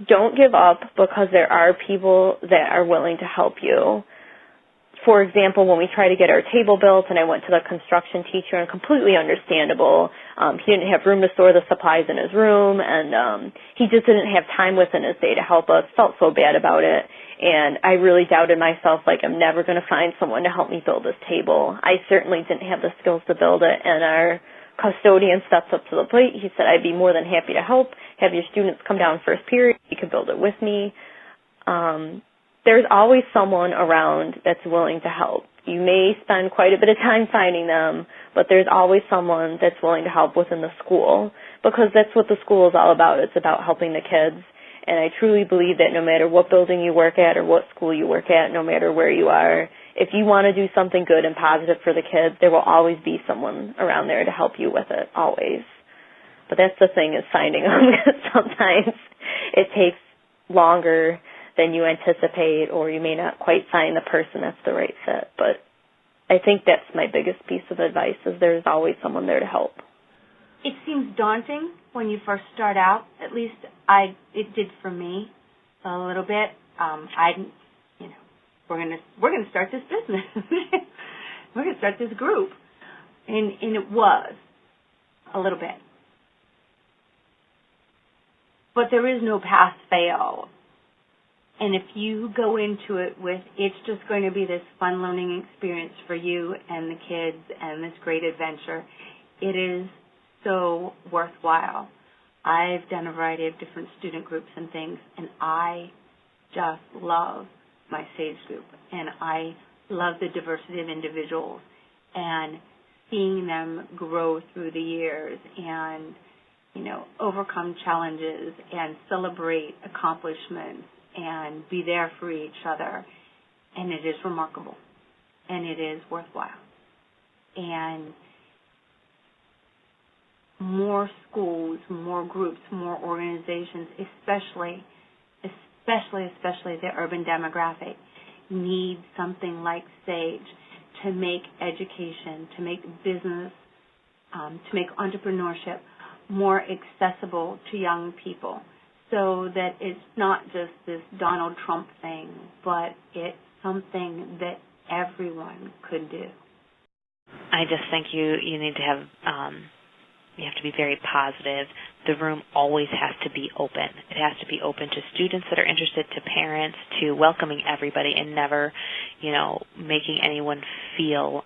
don't give up, because there are people that are willing to help you. For example, when we tried to get our table built and I went to the construction teacher, and completely understandable, he didn't have room to store the supplies in his room, and he just didn't have time within his day to help us. Felt so bad about it, and I really doubted myself, like, I'm never going to find someone to help me build this table. I certainly didn't have the skills to build it, and our custodian steps up to the plate. He said, I'd be more than happy to help, have your students come down first period, you could build it with me. There's always someone around that's willing to help. You may spend quite a bit of time finding them, but there's always someone that's willing to help within the school, because that's what the school is all about. It's about helping the kids. And I truly believe that no matter what building you work at or what school you work at, no matter where you are, if you want to do something good and positive for the kids, there will always be someone around there to help you with it, always. But that's the thing, is finding them, because sometimes it takes longer than you anticipate, or you may not quite find the person that's the right fit. But I think that's my biggest piece of advice, is there's always someone there to help. It seems daunting when you first start out. At least it did for me a little bit. We're gonna start this business. We're gonna start this group, and it was a little bit. But there is no pass fail. And if you go into it with, it's just going to be this fun learning experience for you and the kids and this great adventure, it is so worthwhile. I've done a variety of different student groups and things, and I just love my SAGE group, and I love the diversity of individuals and seeing them grow through the years and, overcome challenges and celebrate accomplishments and be there for each other. And it is remarkable, and it is worthwhile. And more schools, more groups, more organizations, especially the urban demographic, need something like SAGE to make education, to make business, to make entrepreneurship more accessible to young people, so that it's not just this Donald Trump thing, but it's something that everyone could do. I just think you need to have, you have to be very positive. The room always has to be open. It has to be open to students that are interested, to parents, to welcoming everybody, and never, making anyone feel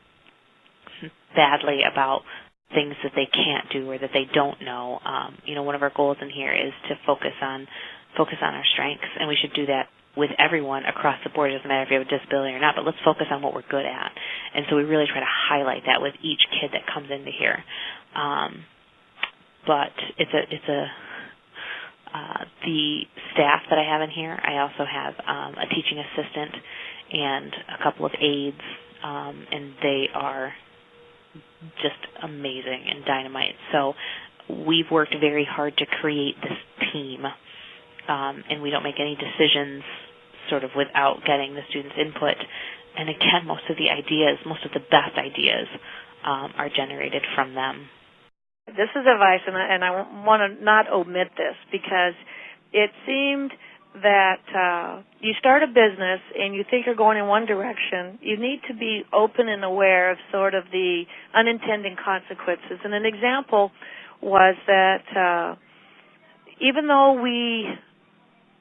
badly about things that they can't do or that they don't know. One of our goals in here is to focus on our strengths, and we should do that with everyone across the board. It doesn't matter if you have a disability or not, but let's focus on what we're good at. And so we really try to highlight that with each kid that comes into here. But the staff that I have in here, I also have a teaching assistant and a couple of aides, and they are just amazing and dynamite. So we've worked very hard to create this team, and we don't make any decisions sort of without getting the students' input. And again, most of the best ideas are generated from them. This is advice, and I want to not omit this, because it seemed that you start a business and you think you're going in one direction. You need to be open and aware of sort of the unintended consequences. And an example was that even though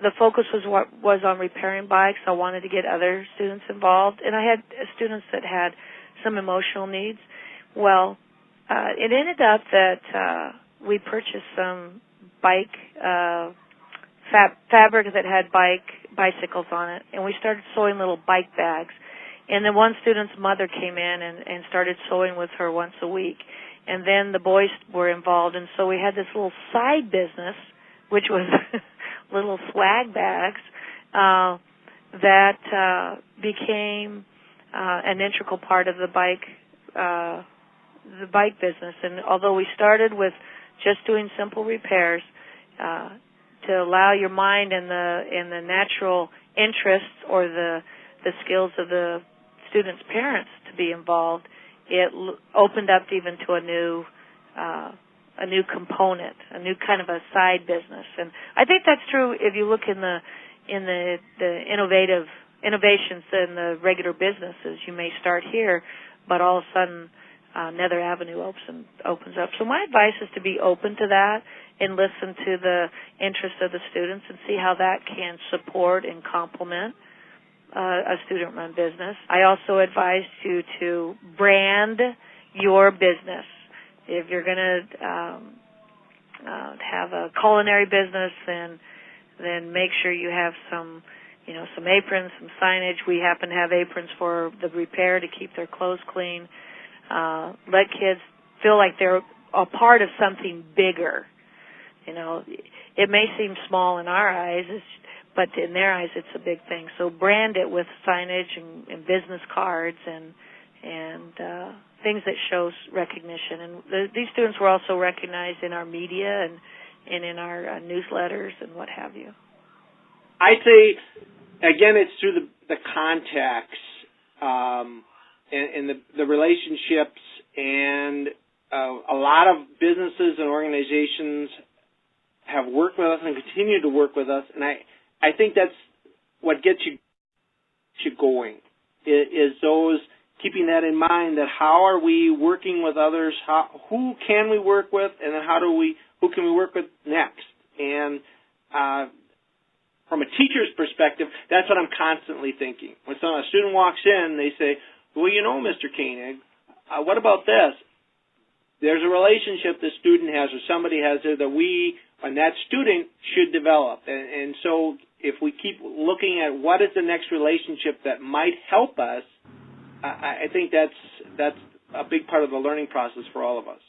the focus was on repairing bikes, I wanted to get other students involved, and I had students that had some emotional needs. Well, it ended up that we purchased some bike fabric that had bicycles on it, and we started sewing little bike bags. And then one student's mother came in and started sewing with her once a week. And then the boys were involved, and so we had this little side business, which was little swag bags, that became an integral part of the bike business. And although we started with just doing simple repairs, to allow your mind and the natural interests or the skills of the students' parents to be involved, it opened up even to a a new component, a new kind of a side business. And I think that's true if you look in the innovations in the regular businesses. You may start here, but all of a sudden another avenue opens up. So my advice is to be open to that and listen to the interest of the students and see how that can support and complement a student-run business. I also advise you to brand your business. If you're going to have a culinary business, then make sure you have some aprons, some signage. We happen to have aprons for the repair to keep their clothes clean. Let kids feel like they're a part of something bigger. It may seem small in our eyes, but in their eyes it's a big thing. So brand it with signage and business cards and things that shows recognition. And these students were also recognized in our media and in our newsletters and what have you. I'd say, again, it's through the contacts and the relationships, and a lot of businesses and organizations have worked with us and continue to work with us, and I think that's what gets you going, is those keeping that in mind, that how are we working with others, who can we work with, and then who can we work with next? And from a teacher's perspective, that's what I'm constantly thinking. When a student walks in, they say, well, Mr. Koenig, what about this? There's a relationship the student has or somebody has there that we and that student should develop. And so if we keep looking at what is the next relationship that might help us, I think that's a big part of the learning process for all of us.